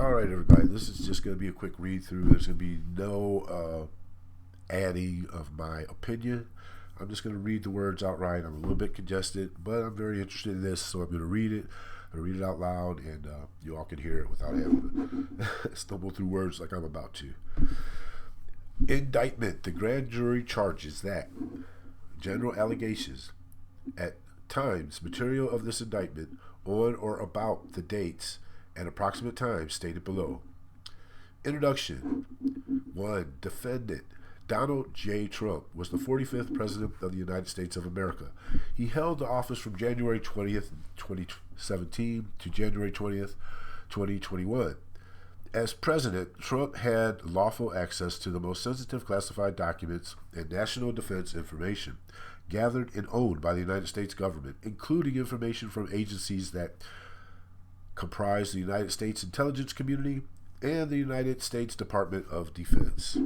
All right, everybody. This is just going to be a quick read through. There's going to be no adding of my opinion. I'm just going to read the words outright. I'm a little bit congested, but I'm very interested in this, so I'm going to read it. I'm going to read it out loud, and you all can hear it without having to stumble through words like I'm about to. Indictment. The grand jury charges that general allegations at times material of this indictment on or about the dates and approximate times stated below. Introduction. 1. Defendant Donald J. Trump was the 45th President of the United States of America. He held the office from January 20th, 2017 to January 20th, 2021. As President, Trump had lawful access to the most sensitive classified documents and national defense information gathered and owned by the United States government, including information from agencies that comprise the United States intelligence community and the United States Department of Defense.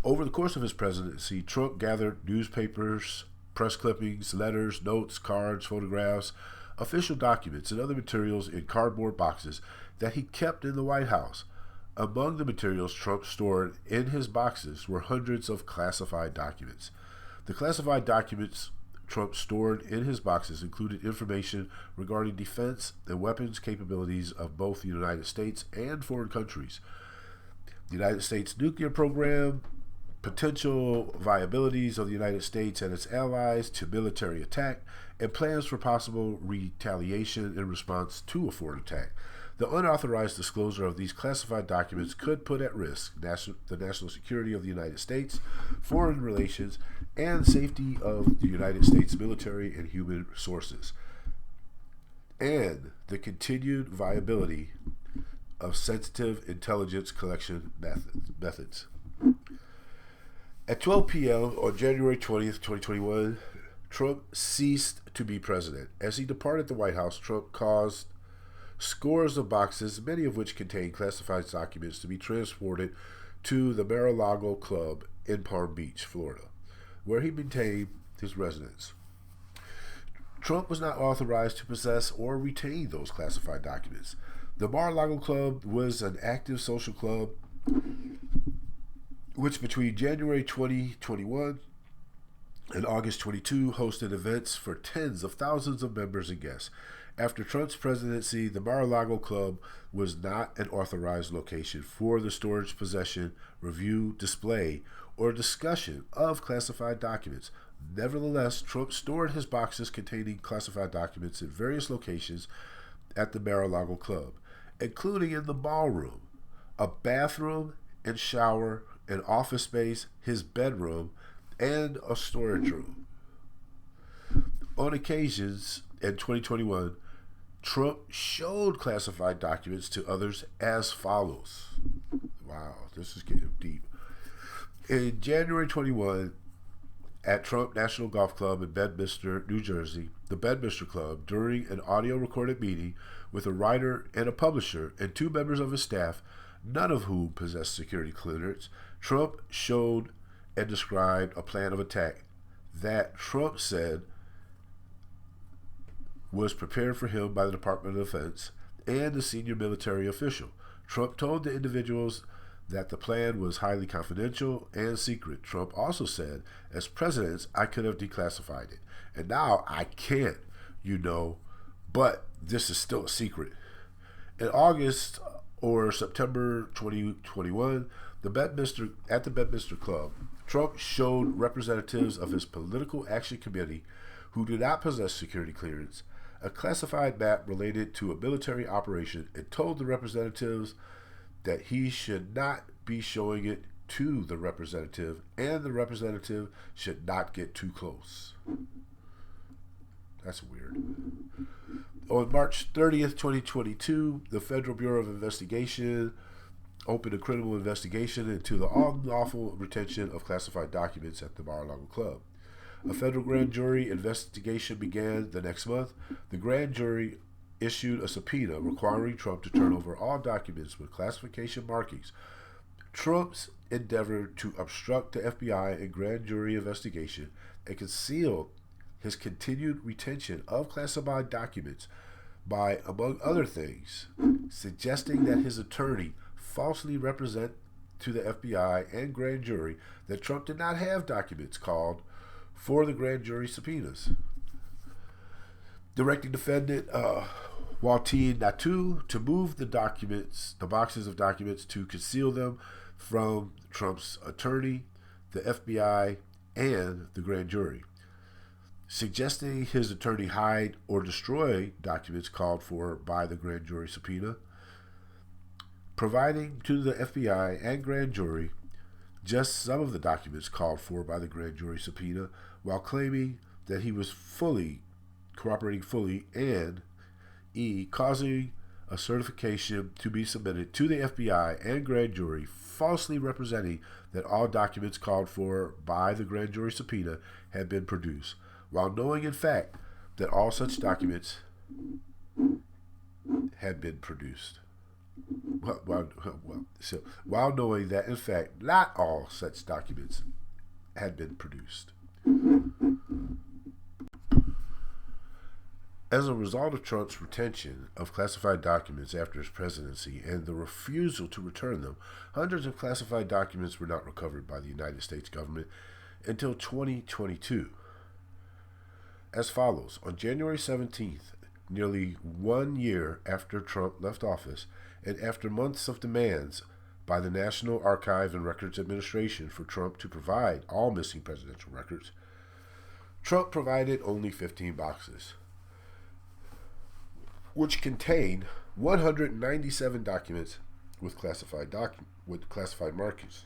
Over the course of his presidency, Trump gathered newspapers, press clippings, letters, notes, cards, photographs, official documents, and other materials in cardboard boxes that he kept in the White House. Among the materials Trump stored in his boxes were hundreds of classified documents. The classified documents Trump stored in his boxes included information regarding defense and weapons capabilities of both the United States and foreign countries, the United States nuclear program, potential viabilities of the United States and its allies to military attack, and plans for possible retaliation in response to a foreign attack. The unauthorized disclosure of these classified documents could put at risk the national security of the United States, foreign relations, and safety of the United States military and human resources, and the continued viability of sensitive intelligence collection methods. At 12 p.m. on January 20th, 2021, Trump ceased to be president. As he departed the White House, Trump caused scores of boxes, many of which contained classified documents, to be transported to the Mar-a-Lago Club in Palm Beach, Florida, where he maintained his residence. Trump was not authorized to possess or retain those classified documents. The Mar-a-Lago Club was an active social club which between January 2021 and August 22 hosted events for tens of thousands of members and guests. After Trump's presidency, the Mar-a-Lago Club was not an authorized location for the storage, possession, review, display, or discussion of classified documents. Nevertheless, Trump stored his boxes containing classified documents in various locations at the Mar-a-Lago Club, including in the ballroom, a bathroom and shower, an office space, his bedroom, and a storage room. On occasions in 2021, Trump showed classified documents to others as follows. Wow, this is getting deep. In January 21, at Trump National Golf Club in Bedminster, New Jersey, the Bedminster Club, during an audio recorded meeting with a writer and a publisher and two members of his staff, none of whom possessed security clearance, Trump showed and described a plan of attack that Trump said was prepared for him by the Department of Defense and a senior military official. Trump told the individuals that the plan was highly confidential and secret. Trump also said, as president, I could have declassified it. And now I can't, but this is still a secret. In August or September 2021, at the Bedminster Club, Trump showed representatives of his political action committee who do not possess security clearance a classified map related to a military operation and told the representatives that he should not be showing it to the representative and the representative should not get too close. That's weird. On March 30th, 2022, the Federal Bureau of Investigation opened a criminal investigation into the unlawful retention of classified documents at the Mar-a-Lago Club. A federal grand jury investigation began the next month. The grand jury issued a subpoena requiring Trump to turn over all documents with classification markings. Trump's endeavor to obstruct the FBI and grand jury investigation and conceal his continued retention of classified documents by, among other things, suggesting that his attorney falsely represent to the FBI and grand jury that Trump did not have documents called for the grand jury subpoenas. Directing defendant Waltine Natu to move the boxes of documents, to conceal them from Trump's attorney, the FBI, and the grand jury. Suggesting his attorney hide or destroy documents called for by the grand jury subpoena. Providing to the FBI and grand jury just some of the documents called for by the grand jury subpoena, while claiming that he was cooperating fully, and causing a certification to be submitted to the FBI and grand jury, falsely representing that all documents called for by the grand jury subpoena had been produced, while knowing in fact that all such documents had been produced. While knowing that in fact not all such documents had been produced. As a result of Trump's retention of classified documents after his presidency and the refusal to return them, hundreds of classified documents were not recovered by the United States government until 2022. As follows: on January 17th, nearly 1 year after Trump left office, and after months of demands by the National Archive and Records Administration for Trump to provide all missing presidential records, Trump provided only 15 boxes, which contained 197 documents with classified markings.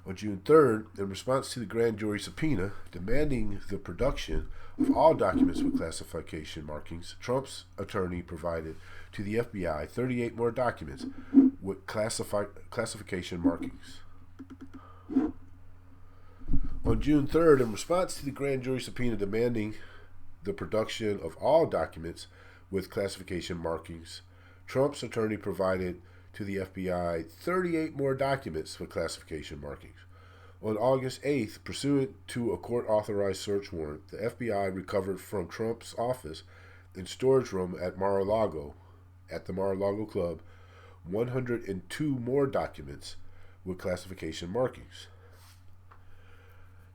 On June 3rd, in response to the grand jury subpoena demanding the production of all documents with classification markings, Trump's attorney provided to the FBI 38 more documents with classification markings. On June 3rd, in response to the grand jury subpoena demanding the production of all documents with classification markings, Trump's attorney provided to the FBI 38 more documents with classification markings. On August 8th, pursuant to a court-authorized search warrant, the FBI recovered from Trump's office and storage room at the Mar-a-Lago Club, 102 more documents with classification markings.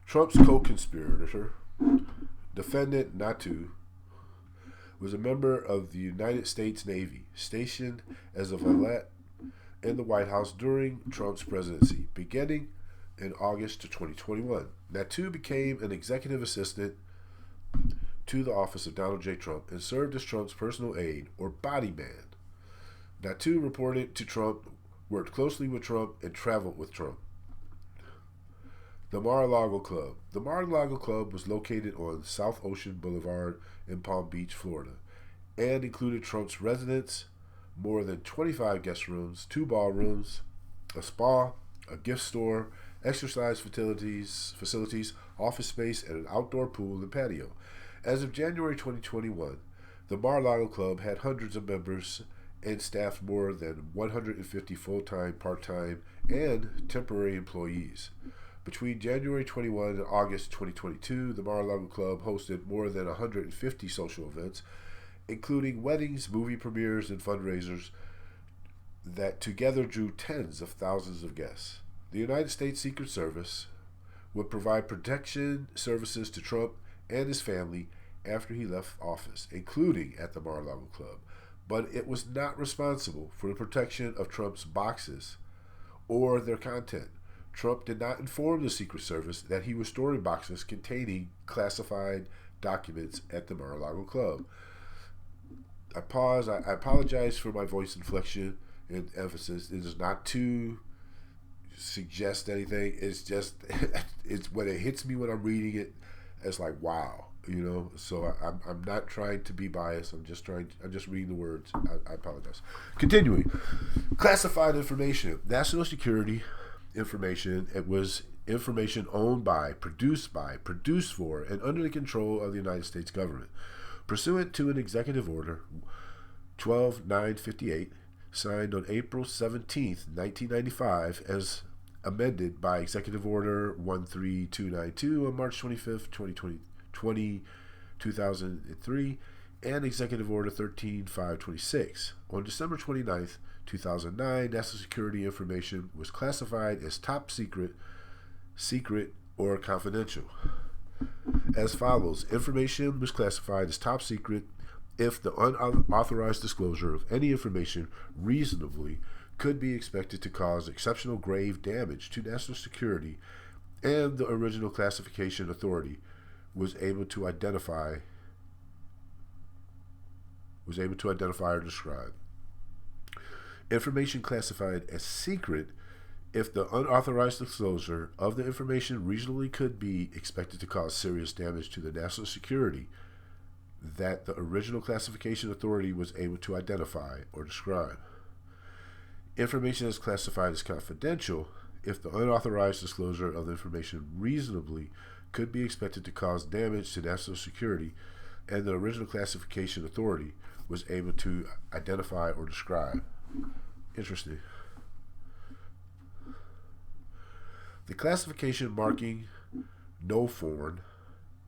Trump's co-conspirator, defendant Natu, was a member of the United States Navy, stationed as a valet in the White House during Trump's presidency, beginning in August of 2021. Natu became an executive assistant to the office of Donald J. Trump and served as Trump's personal aide, or body man. Natu reported to Trump, worked closely with Trump, and traveled with Trump. The Mar-a-Lago Club. The Mar-a-Lago Club was located on South Ocean Boulevard in Palm Beach, Florida, and included Trump's residence, more than 25 guest rooms, 2 ballrooms, a spa, a gift store, exercise facilities, office space, and an outdoor pool and patio. As of January 2021, the Mar-a-Lago Club had hundreds of members and staffed more than 150 full-time, part-time, and temporary employees. Between January 21 and August 2022, the Mar-a-Lago Club hosted more than 150 social events, including weddings, movie premieres, and fundraisers that together drew tens of thousands of guests. The United States Secret Service would provide protection services to Trump and his family after he left office, including at the Mar-a-Lago Club, but it was not responsible for the protection of Trump's boxes or their content. Trump did not inform the Secret Service that he was storing boxes containing classified documents at the Mar-a-Lago Club. I pause. I apologize for my voice inflection and emphasis. It is not to suggest anything. It's just, it's when it hits me when I'm reading it, it's like, wow, you know. So I'm not trying to be biased. I'm just reading the words. I apologize. Continuing, classified information, national security information. It was information owned by, produced for, and under the control of the United States government, pursuant to an executive order 12958, signed on April 17th, 1995, as amended by Executive Order 13292 on March 25th, 2003, and Executive Order 13526. On December 29th, 2009, national security information was classified as top secret, or confidential. As follows: information was classified as top secret if the unauthorized disclosure of any information reasonably could be expected to cause exceptional grave damage to national security, and the original classification authority was able to identify or describe. Information classified as secret if the unauthorized disclosure of the information reasonably could be expected to cause serious damage to the national security that the original classification authority was able to identify or describe. Information is classified as confidential if the unauthorized disclosure of the information reasonably could be expected to cause damage to national security and the original classification authority was able to identify or describe. Interesting. The classification marking NOFORN,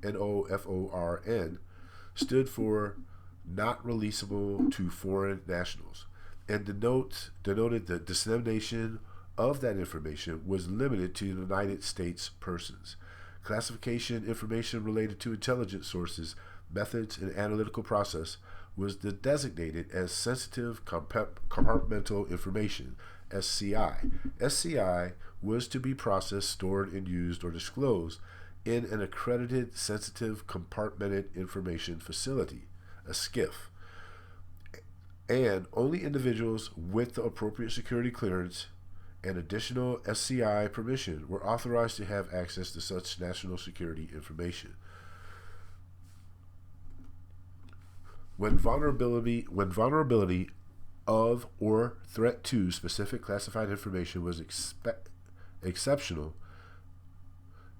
NOFORN, stood for not releasable to foreign nationals, and denoted the dissemination of that information was limited to United States persons. Classification information related to intelligence sources, methods, and analytical process was designated as sensitive compartmental information, SCI. SCI was to be processed, stored, and used or disclosed in an accredited sensitive compartmented information facility, a SCIF, and only individuals with the appropriate security clearance and additional SCI permission were authorized to have access to such national security information. When vulnerability of or threat to specific classified information was exceptional,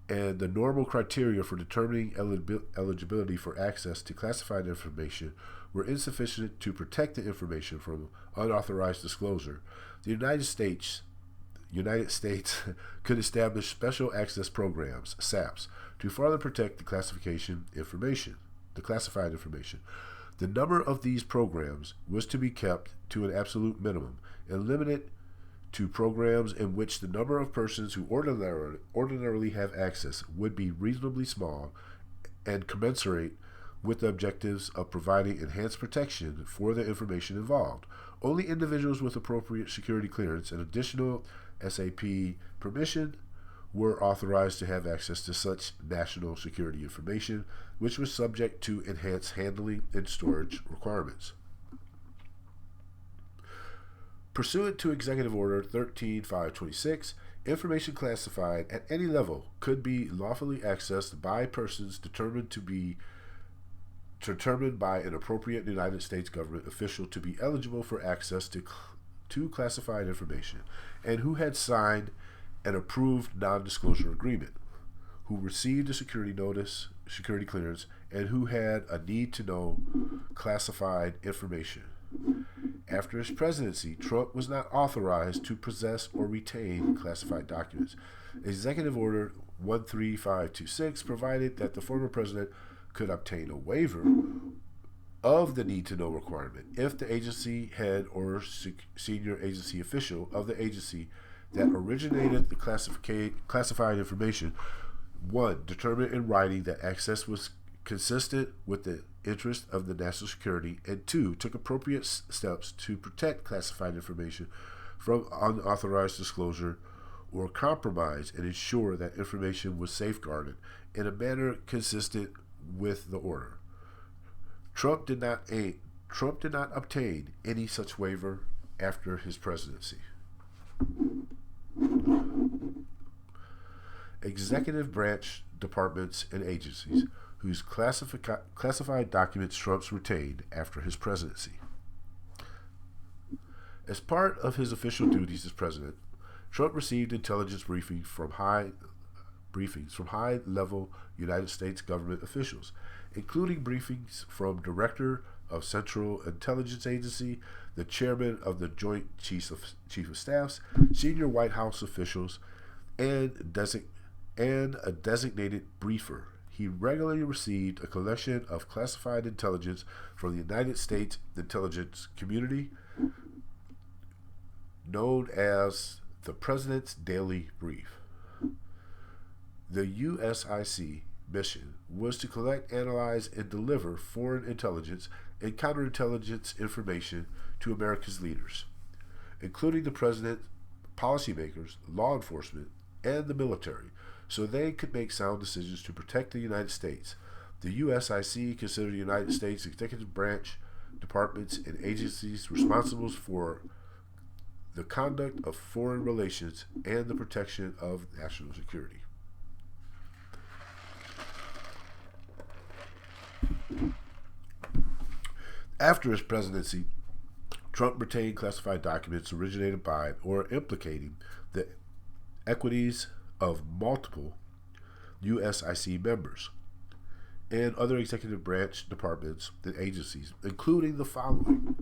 and the normal criteria for determining eligibility for access to classified information were insufficient to protect the information from unauthorized disclosure, the United States could establish special access programs, SAPs, to further protect the classified information. The number of these programs was to be kept to an absolute minimum and limited to programs in which the number of persons who ordinarily have access would be reasonably small and commensurate with the objectives of providing enhanced protection for the information involved. Only individuals with appropriate security clearance and additional SAP permission were authorized to have access to such national security information, which was subject to enhanced handling and storage requirements. Pursuant to Executive Order 13526, information classified at any level could be lawfully accessed by persons determined by an appropriate United States government official to be eligible for access to classified information, and who had signed an approved non-disclosure agreement, who received a security clearance, and who had a need to know classified information. After his presidency, Trump was not authorized to possess or retain classified documents. Executive Order 13526 provided that the former president could obtain a waiver of the need to know requirement if the agency head or senior agency official of the agency that originated the classified information, 1, determined in writing that access was consistent with the interest of the national security, and 2, took appropriate steps to protect classified information from unauthorized disclosure or compromise and ensure that information was safeguarded in a manner consistent with the order. Trump did not obtain any such waiver after his presidency. Executive branch departments and agencies whose classified documents Trump retained after his presidency. As part of his official duties as president, Trump received intelligence briefings from high-level United States government officials, including briefings from Director of Central Intelligence Agency, the Chairman of the Joint Chief of Staffs, senior White House officials, and a designated briefer, he regularly received a collection of classified intelligence from the United States intelligence community known as the President's Daily Brief. The USIC mission was to collect, analyze, and deliver foreign intelligence and counterintelligence information to America's leaders, including the president, policymakers, law enforcement, and the military, so they could make sound decisions to protect the United States. The USIC considered the United States executive branch departments and agencies responsible for the conduct of foreign relations and the protection of national security. After his presidency, Trump retained classified documents originated by or implicating the equities of multiple USIC members and other executive branch departments and agencies, including the following: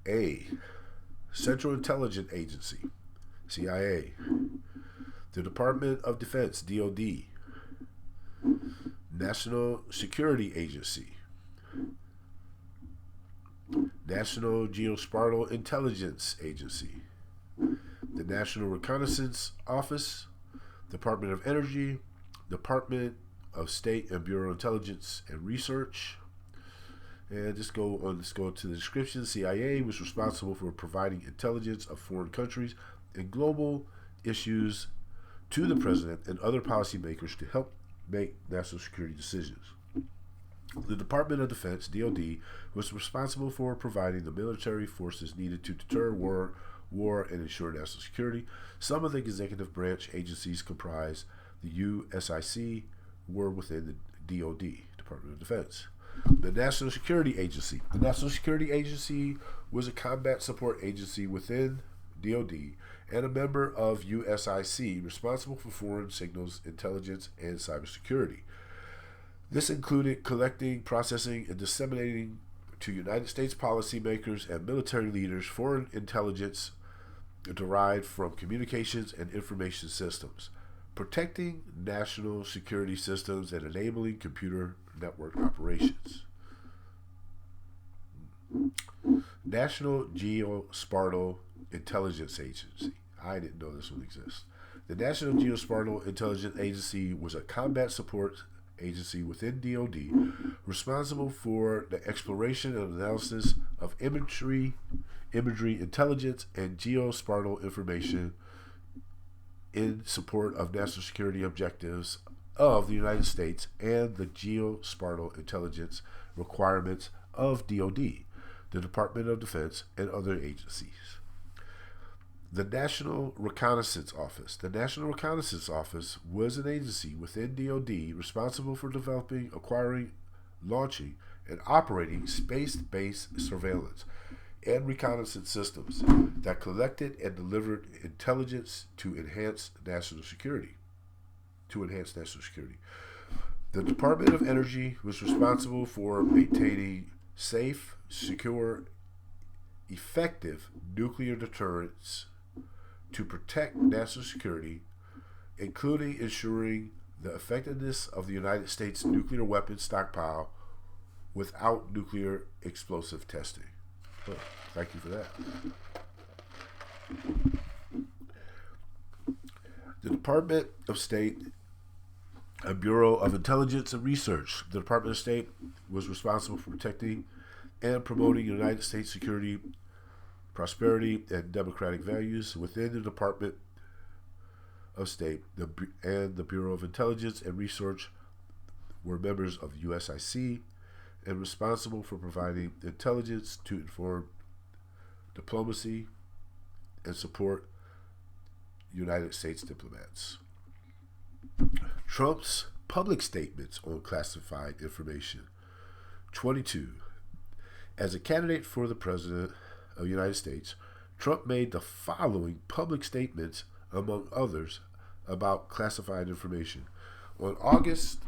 A. Central Intelligence Agency, CIA. The Department of Defense, DoD. National Security Agency. National Geospatial Intelligence Agency. The National Reconnaissance Office. Department of Energy. Department of State and Bureau of Intelligence and Research. And let's go to the description. CIA was responsible for providing intelligence of foreign countries and global issues to the president and other policymakers to help make national security decisions. The Department of Defense, DoD, was responsible for providing the military forces needed to deter war and ensure national security. Some of the executive branch agencies comprise the USIC were within the DoD, Department of Defense. The National Security Agency. The National Security Agency was a combat support agency within DoD and a member of USIC responsible for foreign signals, intelligence, and cybersecurity. This included collecting, processing, and disseminating to United States policymakers and military leaders foreign intelligence derived from communications and information systems, protecting national security systems, and enabling computer network operations. National Geospatial Intelligence Agency. I didn't know this one exists. The National Geospatial Intelligence Agency was a combat support agency within DoD responsible for the exploration and analysis of imagery intelligence, and geospatial information in support of national security objectives of the United States and the geospatial intelligence requirements of DoD, the Department of Defense, and other agencies. The National Reconnaissance Office. The National Reconnaissance Office was an agency within DoD responsible for developing, acquiring, launching, and operating space-based surveillance and reconnaissance systems that collected and delivered intelligence to enhance national security. The Department of Energy was responsible for maintaining safe, secure, effective nuclear deterrence to protect national security, including ensuring the effectiveness of the United States nuclear weapons stockpile without nuclear explosive testing. Oh, thank you for that. The Department of State and Bureau of Intelligence and Research. The Department of State was responsible for protecting and promoting United States security, prosperity, and democratic values. Within the Department of State and the Bureau of Intelligence and Research were members of the USIC and responsible for providing intelligence to inform diplomacy and support United States diplomats. Trump's public statements on classified information. 22. As a candidate for the President of the United States, Trump made the following public statements, among others, about classified information. On August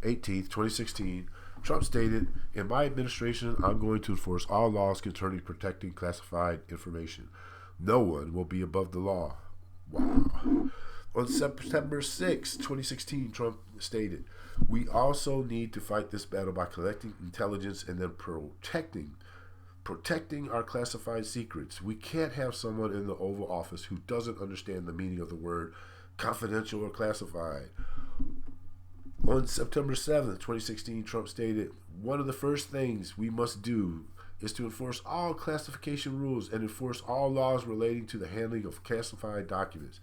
18, 2016, Trump stated, "In my administration, I'm going to enforce all laws concerning protecting classified information. No one will be above the law." Wow. On September 6, 2016, Trump stated, "We also need to fight this battle by collecting intelligence and then protecting our classified secrets. We can't have someone in the Oval Office who doesn't understand the meaning of the word confidential or classified." On September 7th, 2016, Trump stated, "One of the first things we must do is to enforce all classification rules and enforce all laws relating to the handling of classified documents."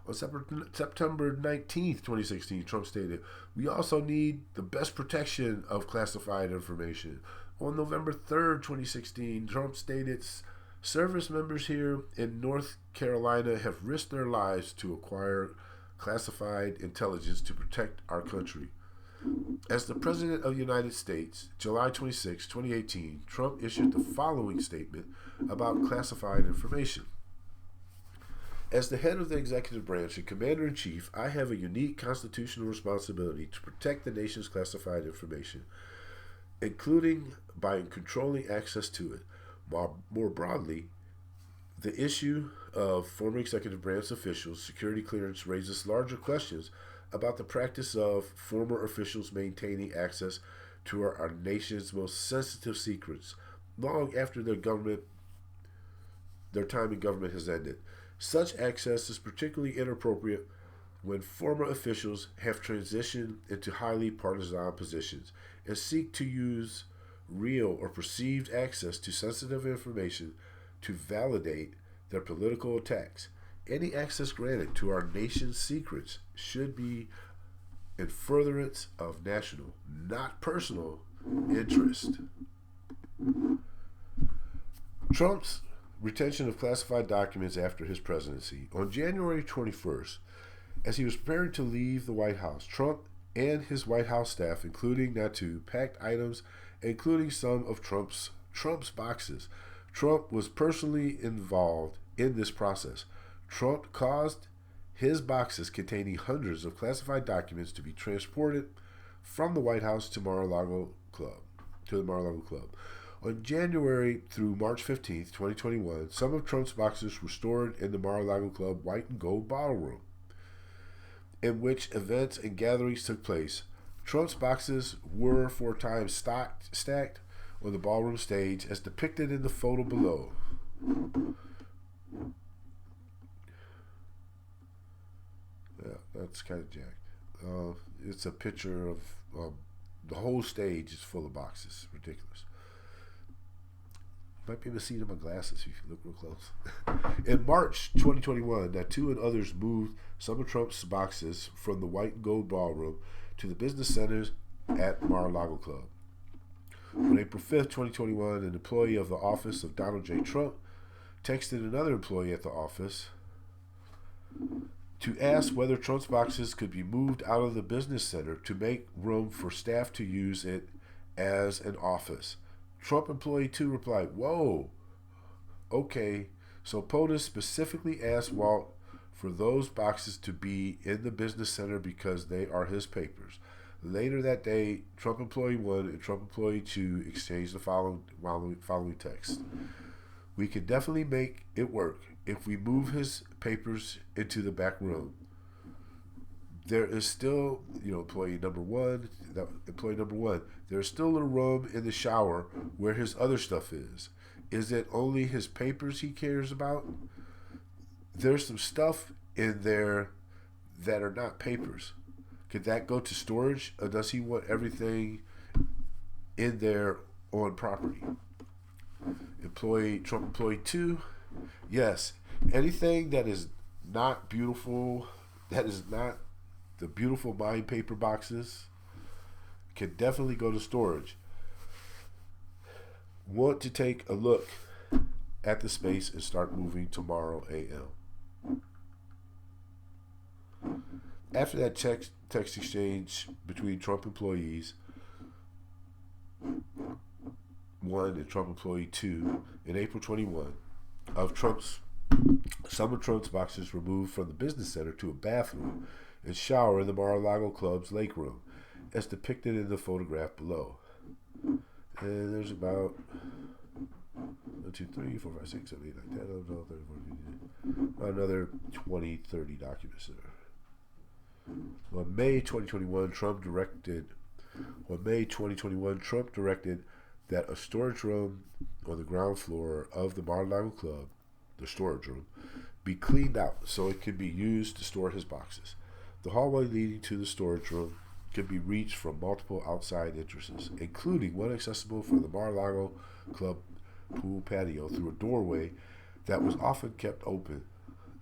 On September 19th, 2016, Trump stated, "We also need the best protection of classified information." On November 3rd, 2016, Trump stated, "Service members here in North Carolina have risked their lives to acquire classified intelligence to protect our country." As the President of the United States, July 26, 2018, Trump issued the following statement about classified information. "As the head of the executive branch and commander-in-chief, I have a unique constitutional responsibility to protect the nation's classified information, including by controlling access to it. More broadly, the issue of former executive branch officials' security clearance raises larger questions about the practice of former officials maintaining access to our nation's most sensitive secrets long after their time in government has ended. Such access is particularly inappropriate when former officials have transitioned into highly partisan positions and seek to use real or perceived access to sensitive information to validate their political attacks. Any access granted to our nation's secrets should be in furtherance of national, not personal, interest." Trump's retention of classified documents after his presidency. On January 21st, as he was preparing to leave the White House, Trump and his White House staff, including Natu, packed items, including some of Trump's boxes. Trump was personally involved in this process. Trump caused his boxes containing hundreds of classified documents to be transported from the White House to the Mar-a-Lago Club. On January through March 15th, 2021, some of Trump's boxes were stored in the Mar-a-Lago Club white and gold ballroom, in which events and gatherings took place. Trump's boxes were for a time stacked on the ballroom stage as depicted in the photo below. Yeah, that's kind of jacked. It's a picture of the whole stage is full of boxes. Ridiculous. You might be able to see it in my glasses if you look real close. In March 2021, Natu and others moved some of Trump's boxes from the white and gold ballroom to the business centers at Mar-a-Lago Club. On April 5th, 2021, an employee of the office of Donald J. Trump texted another employee at the office to ask whether Trump's boxes could be moved out of the business center to make room for staff to use it as an office. Trump employee 2 replied, "Whoa, okay." So POTUS specifically asked Walt for those boxes to be in the business center because they are his papers. Later that day, Trump employee 1 and Trump employee 2 exchanged the following text. "We can definitely make it work if we move his papers into the back room. There is still, employee number one, there's still a room in the shower where his other stuff is. Is it only his papers he cares about? There's some stuff in there that are not papers. Could that go to storage, or does he want everything in there on property?" Trump employee 2, "Yes, anything that is not beautiful, that is not the beautiful mine paper boxes, can definitely go to storage. Want to take a look at the space and start moving tomorrow a.m." After that text exchange between Trump employees 1 and Trump employee 2 in April 21, some of Trump's boxes were moved from the business center to a bathroom and shower in the Mar-a-Lago Club's lake room, as depicted in the photograph below. And there's about 1, 2, 3, 4, 5, 6, 7, 8, 9, 10, 11, 12, 13, 14, 15, another 20, 30 documents there. On May 2021, Trump directed that a storage room on the ground floor of the Mar-a-Lago club, the storage room, be cleaned out so it could be used to store his boxes. The hallway leading to the storage room could be reached from multiple outside entrances, including one accessible from the Mar-a-Lago club pool patio through a doorway that was often kept open.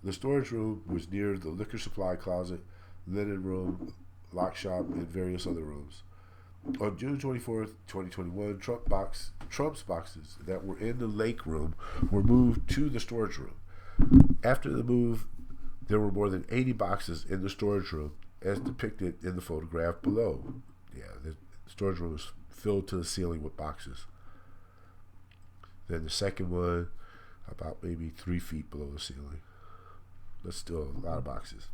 The storage room was near the liquor supply closet, linen room, lock shop, and various other rooms. On June 24th, 2021, Trump's boxes that were in the lake room were moved to the storage room. After the move, there were more than 80 boxes in the storage room, as depicted in the photograph below. Yeah, the storage room was filled to the ceiling with boxes. Then the second one, about maybe 3 feet below the ceiling. That's still a lot of boxes.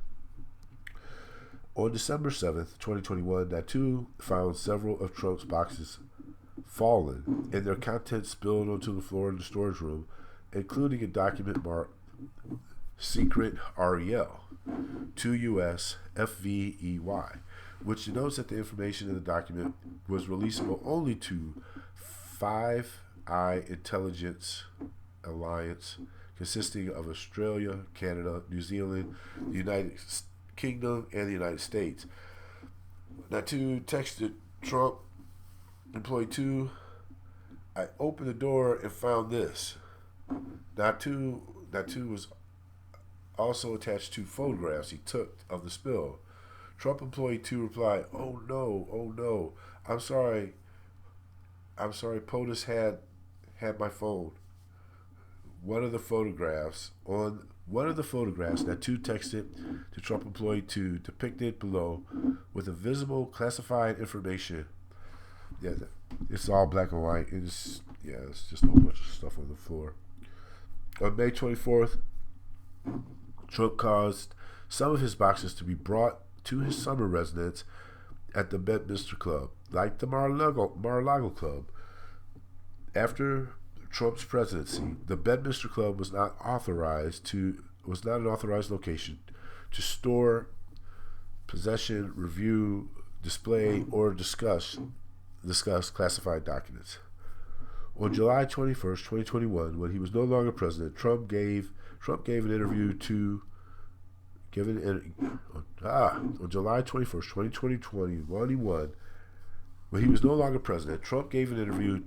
On December 7th, 2021, Natu found several of Trump's boxes fallen and their contents spilled onto the floor in the storage room, including a document marked Secret REL 2 US FVEY, which denotes that the information in the document was releasable only to Five Eye Intelligence Alliance, consisting of Australia, Canada, New Zealand, the United Kingdom, and the United States. Natu texted Trump, employee 2, I opened the door and found this. Natu was also attached 2 photographs he took of the spill. Trump employee 2 replied, oh no, I'm sorry, POTUS had my phone. One of the photographs Natu texted to Trump employee 2 depicted below with a visible classified information. Yeah, it's all black and white. It's just a whole bunch of stuff on the floor. On May 24th, Trump caused some of his boxes to be brought to his summer residence at the Bedminster Club, like the Mar-a-Lago Club. After Trump's presidency, the Bedminster Club was not an authorized location to store, possession, review, display, or discuss classified documents. On July 21st, 2021, when he was no longer president, Trump gave an interview to on July 21st, 2021, when he was no longer president, Trump gave an interview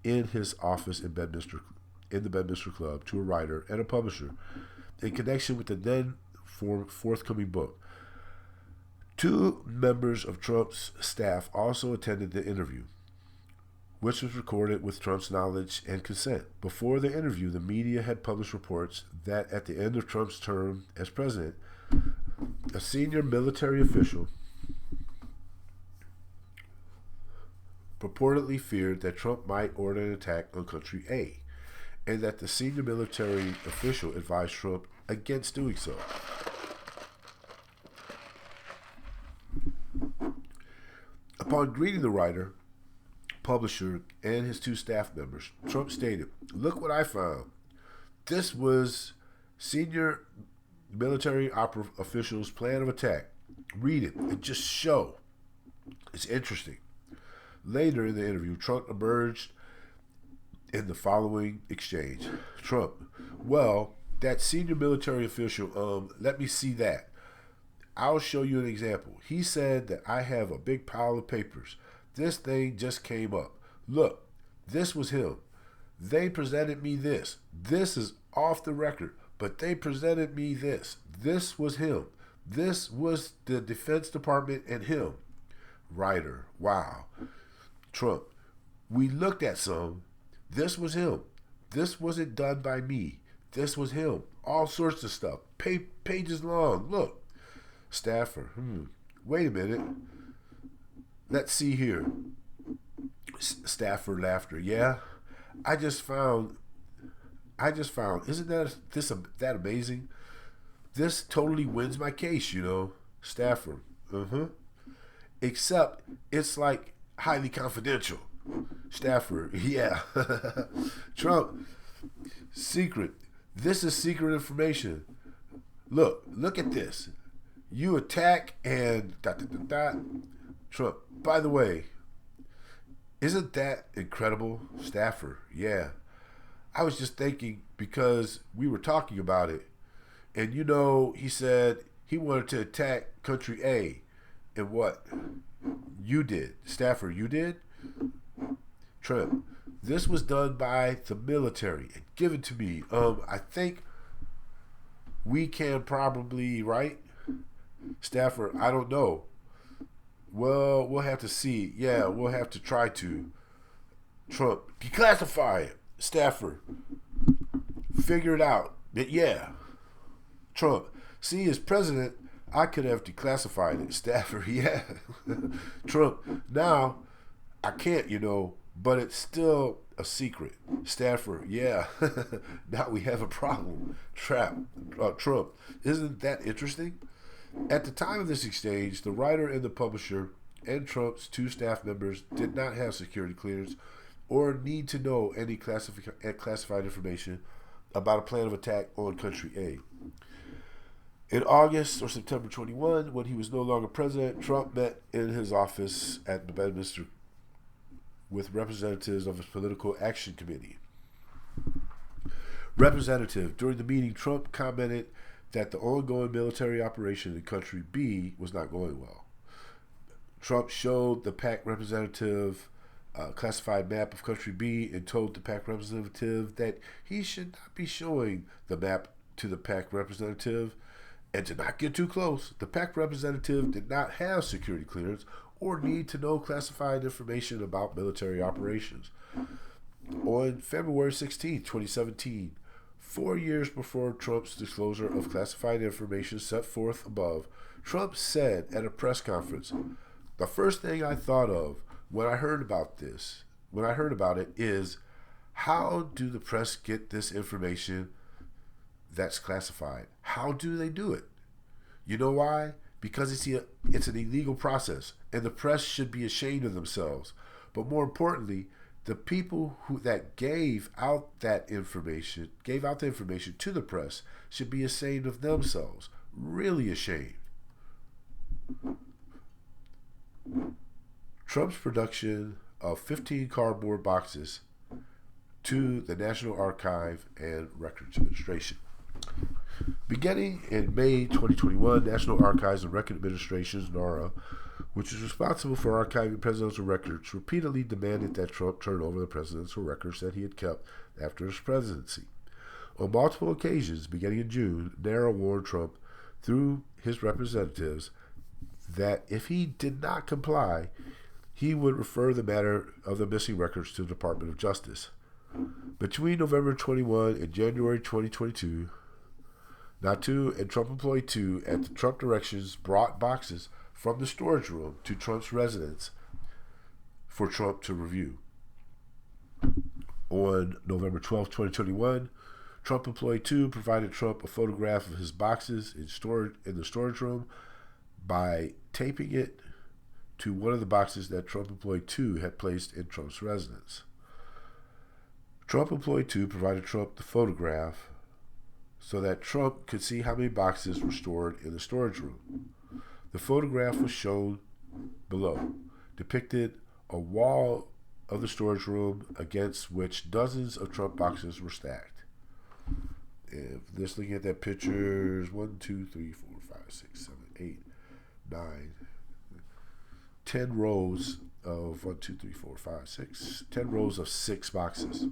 in his office in the Bedminster Club to a writer and a publisher in connection with the then forthcoming book. 2 members of Trump's staff also attended the interview, which was recorded with Trump's knowledge and consent. Before the interview, the media had published reports that at the end of Trump's term as president, a senior military official purportedly feared that Trump might order an attack on country A, and that the senior military official advised Trump against doing so. Upon greeting the writer, publisher, and his 2 staff members, Trump stated, look what I found. This was senior military official's plan of attack. Read it and just show. It's interesting. Later in the interview, Trump emerged in the following exchange. Trump, well, that senior military official, let me see that. I'll show you an example. He said that I have a big pile of papers. This thing just came up. Look, this was him. They presented me this. This is off the record, but they presented me this. This was him. This was the Defense Department and him. Writer, wow. Trump, we looked at some. This was him. This wasn't done by me. This was him. All sorts of stuff. Pages long. Look. Staffer, wait a minute. Let's see here. Staffer laughter. Yeah, I just found. Isn't that amazing? This totally wins my case, Staffer. Except it's like highly confidential. Staffer. Yeah. Trump. Secret. This is secret information. Look at this. You attack and dot, dot, dot, dot. Trump, by the way, isn't that incredible? Staffer, yeah. I was just thinking because we were talking about it. And you know, he said he wanted to attack country A. And what? You did. Staffer, you did? Trump, this was done by the military and given to me. I think we can probably, right? Staffer, I don't know. Well, we'll have to see. Yeah, we'll have to try to. Trump, declassify it. Staffer, figure it out. But yeah. Trump, see, as president, I could have declassified it. Staffer, yeah. Trump, now I can't, but it's still a secret. Staffer, yeah. Now we have a problem. Trump, isn't that interesting? At the time of this exchange, the writer and the publisher and Trump's two staff members did not have security clearance or need to know any classified information about a plan of attack on country A. In August or September 21, when he was no longer president, Trump met in his office at the Bedminster with representatives of his political action committee. Representative, during the meeting, Trump commented that the ongoing military operation in country B was not going well. Trump showed the PAC representative a classified map of country B and told the PAC representative that he should not be showing the map to the PAC representative and to not get too close. The PAC representative did not have security clearance or need to know classified information about military operations. On February 16, 2017, 4 years before Trump's disclosure of classified information set forth above, Trump said at a press conference, "The first thing I thought of when I heard about it is, how do the press get this information that's classified? How do they do it? You know why? Because it's an illegal process, and the press should be ashamed of themselves. But more importantly, the people that gave out the information to the press should be ashamed of themselves. Really ashamed." Trump's production of 15 cardboard boxes to the National Archive and Records Administration. Beginning in May 2021, National Archives and Record Administration, NARA, which is responsible for archiving presidential records, repeatedly demanded that Trump turn over the presidential records that he had kept after his presidency. On multiple occasions, beginning in June, NARA warned Trump through his representatives that if he did not comply, he would refer the matter of the missing records to the Department of Justice. Between November 21 and January 2022, Natu and Trump Employee 2 at the Trump directions brought boxes from the storage room to Trump's residence for Trump to review. On November 12, 2021, Trump Employee 2 provided Trump a photograph of his boxes in the storage room by taping it to one of the boxes that Trump Employee 2 had placed in Trump's residence. Trump Employee 2 provided Trump the photograph so that Trump could see how many boxes were stored in the storage room. The photograph was shown below, depicted a wall of the storage room against which dozens of Trump boxes were stacked. If just looking at that pictures, 1, 2, 3, 4, 5, 6, 7, 8, 9, 10 rows of 1, 2, 3, 4, 5, 6, 10 rows of 6 boxes.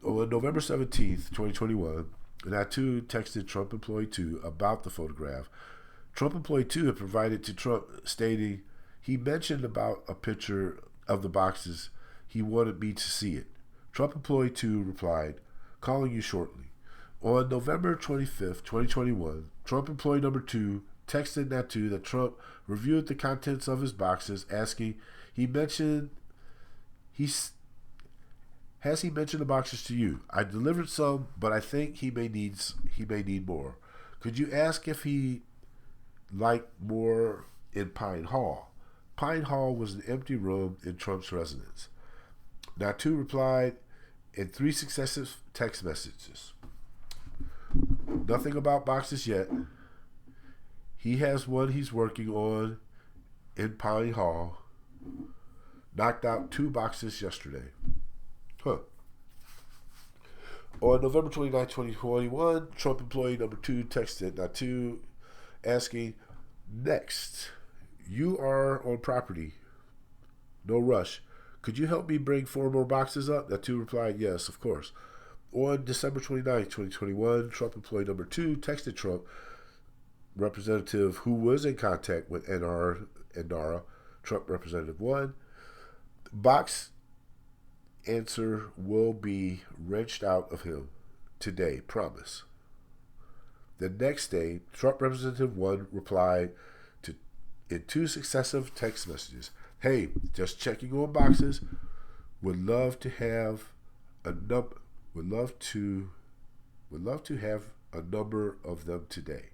On November 17th, 2021, Natu texted Trump Employee 2 about the photograph. Trump Employee 2 had provided to Trump, stating he mentioned about a picture of the boxes. He wanted me to see it. Trump Employee 2 replied, "Calling you shortly." On November 25th, 2021, Trump Employee number 2 texted Natu that Trump reviewed the contents of his boxes, asking, has he mentioned the boxes to you? I delivered some, but I think he may need more. Could you ask if he liked more in Pine Hall? Pine Hall was an empty room in Trump's residence. Natu replied in 3 successive text messages. Nothing about boxes yet. He has one he's working on in Pine Hall. Knocked out 2 boxes yesterday. Huh. On November 29, 2021, Trump employee number 2 texted Natu asking, "Next, you are on property. No rush. Could you help me bring 4 more boxes up?" Natu replied, "Yes, of course." On December 29, 2021, Trump employee number 2 texted Trump representative who was in contact with NARA, Trump representative 1, "Box answer will be wrenched out of him today, promise." The next day, Trump representative 1 replied in 2 successive text messages, "Hey, just checking on boxes. Would love to have a number of them today."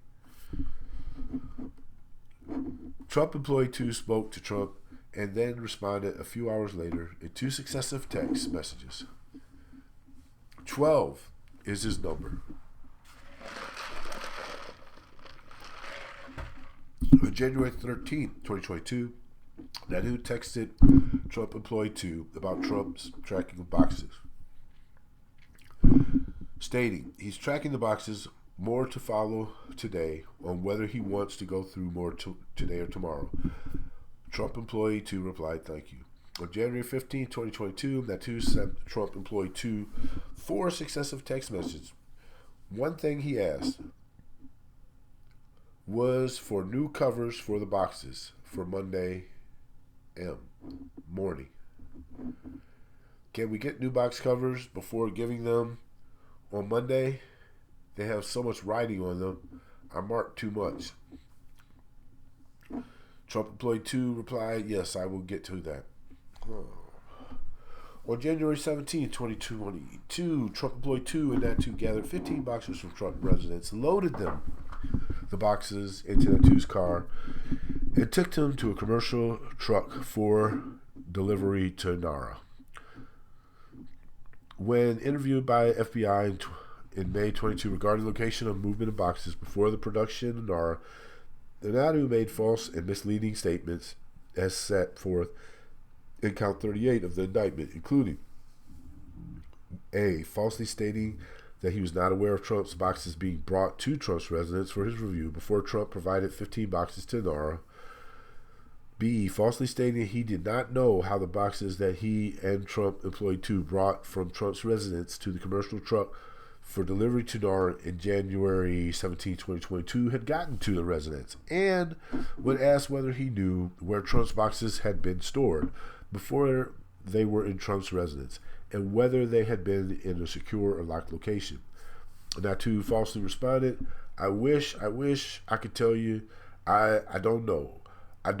Trump employee 2 spoke to Trump and then responded a few hours later in 2 successive text messages. 12 is his number. On January 13th, 2022, Nadu texted Trump employee 2 about Trump's tracking of boxes, stating he's tracking the boxes, more to follow today on whether he wants to go through more today or tomorrow. Trump employee 2 replied, "Thank you." On January 15, 2022, Natu sent Trump employee 2 4 successive text messages. One thing he asked was for new covers for the boxes for Monday morning. "Can we get new box covers before giving them on Monday? They have so much writing on them. I marked too much." Trump employee 2 replied, "Yes, I will get to that." On January 17, 2022, Trump employee 2 and Natu gathered 15 boxes from Trump residents, loaded the boxes into Natu's car, and took them to a commercial truck for delivery to NARA. When interviewed by FBI in May 22 regarding location of movement of boxes before the production of NARA, Nadu made false and misleading statements as set forth in count 38 of the indictment, including A, falsely stating that he was not aware of Trump's boxes being brought to Trump's residence for his review before Trump provided 15 boxes to NARA. B, falsely stating he did not know how the boxes that he and Trump employee 2 brought from Trump's residence to the commercial truck for delivery to NARA in January 17, 2022 had gotten to the residence, and when asked whether he knew where Trump's boxes had been stored before they were in Trump's residence, and whether they had been in a secure or locked location. Natu falsely responded, I wish I could tell you. I don't know. I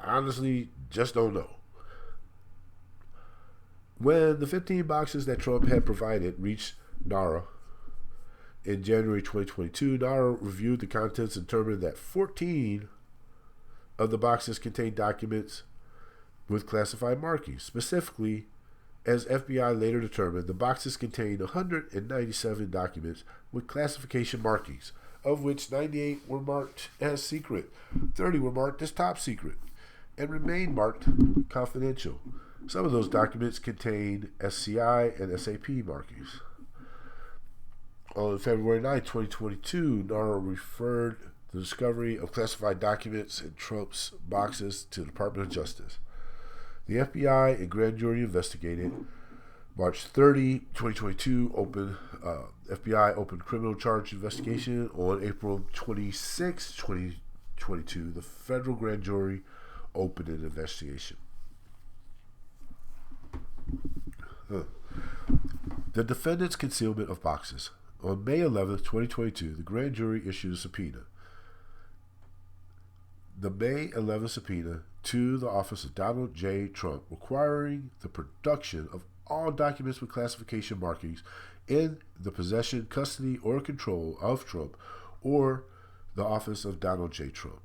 honestly just don't know." When the 15 boxes that Trump had provided reached NARA in January 2022, NARA reviewed the contents and determined that 14 of the boxes contained documents with classified markings. Specifically, as FBI later determined, the boxes contained 197 documents with classification markings, of which 98 were marked as secret, 30 were marked as top secret, and remained marked confidential. Some of those documents contained SCI and SAP markings. On February 9, 2022, NARA referred the discovery of classified documents in Trump's boxes to the Department of Justice. The FBI and grand jury investigated. March 30, 2022, FBI opened criminal charge investigation. On April 26, 2022, the federal grand jury opened an investigation. The defendant's concealment of boxes. On May 11, 2022, the grand jury issued a subpoena. The May 11 subpoena to the office of Donald J. Trump, requiring the production of all documents with classification markings in the possession, custody, or control of Trump or the office of Donald J. Trump.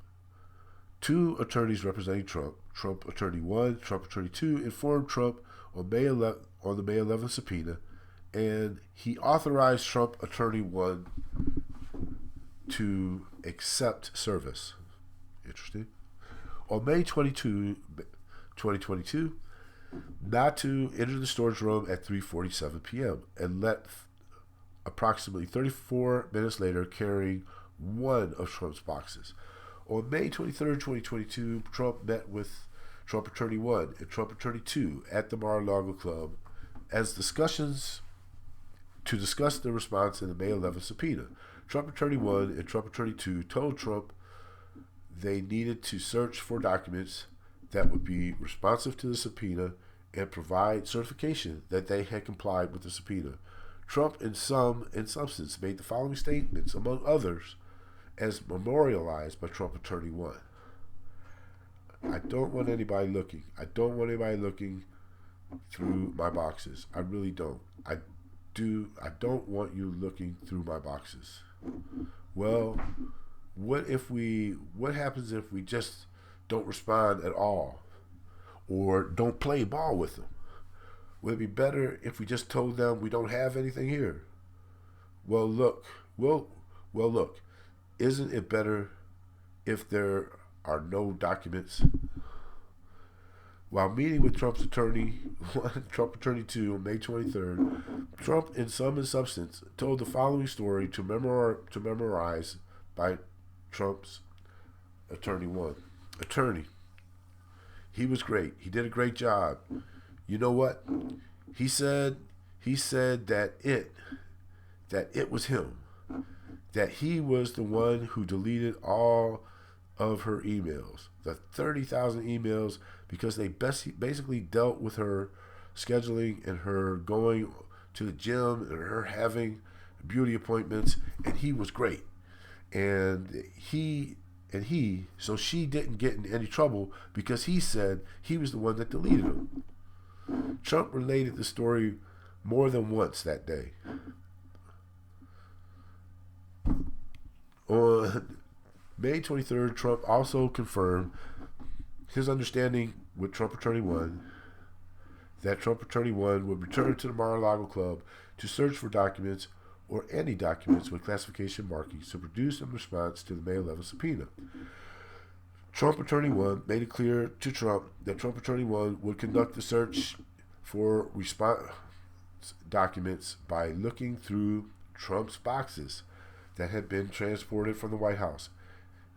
2 attorneys representing Trump, Trump Attorney 1, Trump Attorney 2, informed Trump on the May 11 subpoena, and he authorized Trump Attorney 1 to accept service. Interesting. On May 22, 2022, Natu entered the storage room at 3:47 p.m. and left approximately 34 minutes later carrying one of Trump's boxes. On May 23, 2022, Trump met with Trump Attorney 1 and Trump Attorney 2 at the Mar-a-Lago Club as discuss the response in the May 11 subpoena. Trump Attorney 1 and Trump Attorney 2 told Trump they needed to search for documents that would be responsive to the subpoena and provide certification that they had complied with the subpoena. Trump, in substance, made the following statements, among others, as memorialized by Trump Attorney 1. I don't want anybody looking. I don't want anybody looking through my boxes. I really don't. I don't want you looking through my boxes. Well, what happens if we just don't respond at all or don't play ball with them? Would it be better if we just told them we don't have anything here? Well, look. Isn't it better if there are no documents? While meeting with Trump's attorney, Trump Attorney 2 on May 23rd, Trump, in sum and substance, told the following story to memorize by Trump's Attorney 1. Attorney, he was great. He did a great job. You know what? He said that it was him. That he was the one who deleted all of her emails, the 30,000 emails, because they basically dealt with her scheduling and her going to the gym and her having beauty appointments, and he was great. So she didn't get in any trouble because he said he was the one that deleted them. Trump related the story more than once that day. On May 23rd, Trump also confirmed his understanding with Trump Attorney 1 that Trump Attorney 1 would return to the Mar-a-Lago Club to search for documents or any documents with classification markings to produce in response to the May 11 subpoena. Trump Attorney 1 made it clear to Trump that Trump Attorney 1 would conduct the search for response documents by looking through Trump's boxes that had been transported from the White House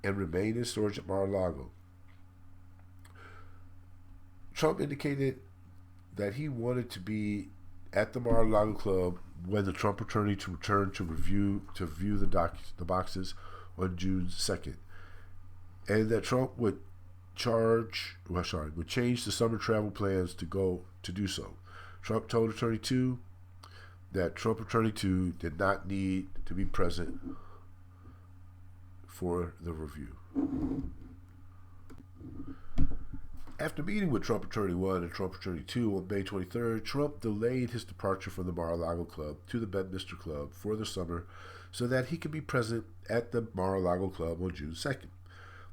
and remained in storage at Mar-a-Lago. Trump indicated that he wanted to be at the Mar-a-Lago Club when the Trump attorney to return to view the boxes on June 2nd, and that Trump would change the summer travel plans to do so. Trump told Attorney 2 that Trump Attorney 2 did not need to be present for the review. After meeting with Trump Attorney 1 and Trump Attorney 2 on May 23rd, Trump delayed his departure from the Mar-a-Lago Club to the Bedminster Club for the summer so that he could be present at the Mar-a-Lago Club on June 2nd.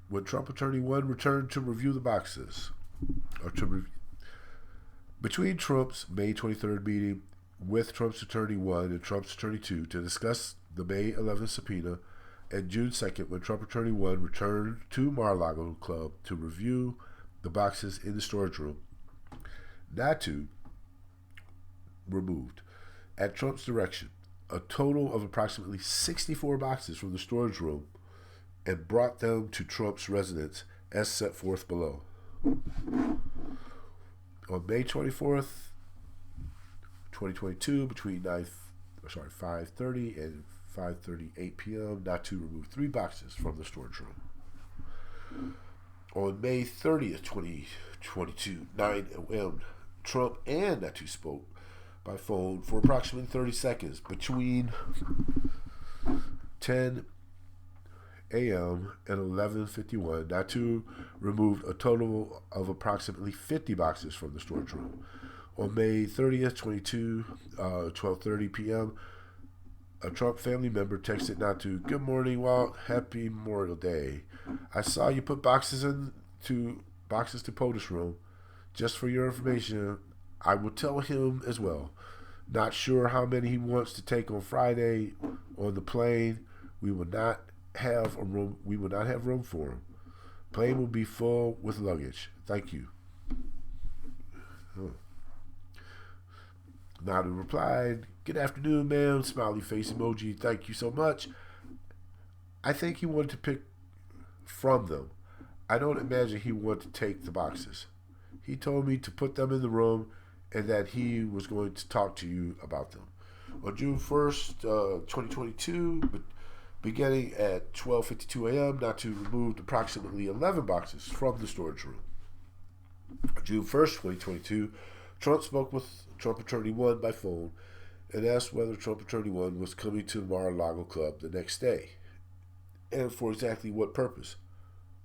When Trump Attorney 1 returned to review the boxes, between Trump's May 23rd meeting with Trump's Attorney 1 and Trump's Attorney 2 to discuss the May 11th subpoena, and June 2nd, when Trump Attorney 1 returned to Mar-a-Lago Club to review the boxes in the storage room, Natu removed, at Trump's direction, a total of approximately 64 boxes from the storage room and brought them to Trump's residence as set forth below. On May 24th, 2022, between 5:30 and 5:38 p.m., Natu removed 3 boxes from the storage room. On May 30th, 2022, 9 a.m., Trump and Natu spoke by phone for approximately 30 seconds between 10 a.m. and 11:51. Natu removed a total of approximately 50 boxes from the storage room. On May 30th, 12:30 p.m., a Trump family member texted Natu, "Good morning, Walt. Happy Memorial Day. I saw you put boxes to POTUS room. Just for your information, I will tell him as well. Not sure how many he wants to take on Friday on the plane. We will not have room for him. Plane will be full with luggage. Thank you. Nadu replied, "Good afternoon, ma'am." Smiley face emoji. "Thank you so much." I think he wanted to pick from them. I don't imagine he wanted to take the boxes. He told me to put them in the room and that he was going to talk to you about them. On June 1st, 2022, beginning at 12:52 a.m., Natu removed approximately 11 boxes from the storage room. On June 1st, 2022, Trump spoke with Trump Attorney 1 by phone and asked whether Trump Attorney 1 was coming to the Mar-a-Lago Club the next day, and for exactly what purpose.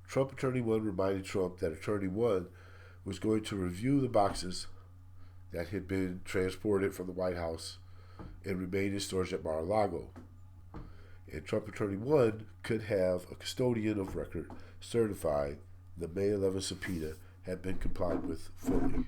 Trump Attorney 1 reminded Trump that Attorney 1 was going to review the boxes that had been transported from the White House and remain in storage at Mar-a-Lago. And Trump Attorney 1 could have a custodian of record certify the May 11 subpoena had been complied with fully.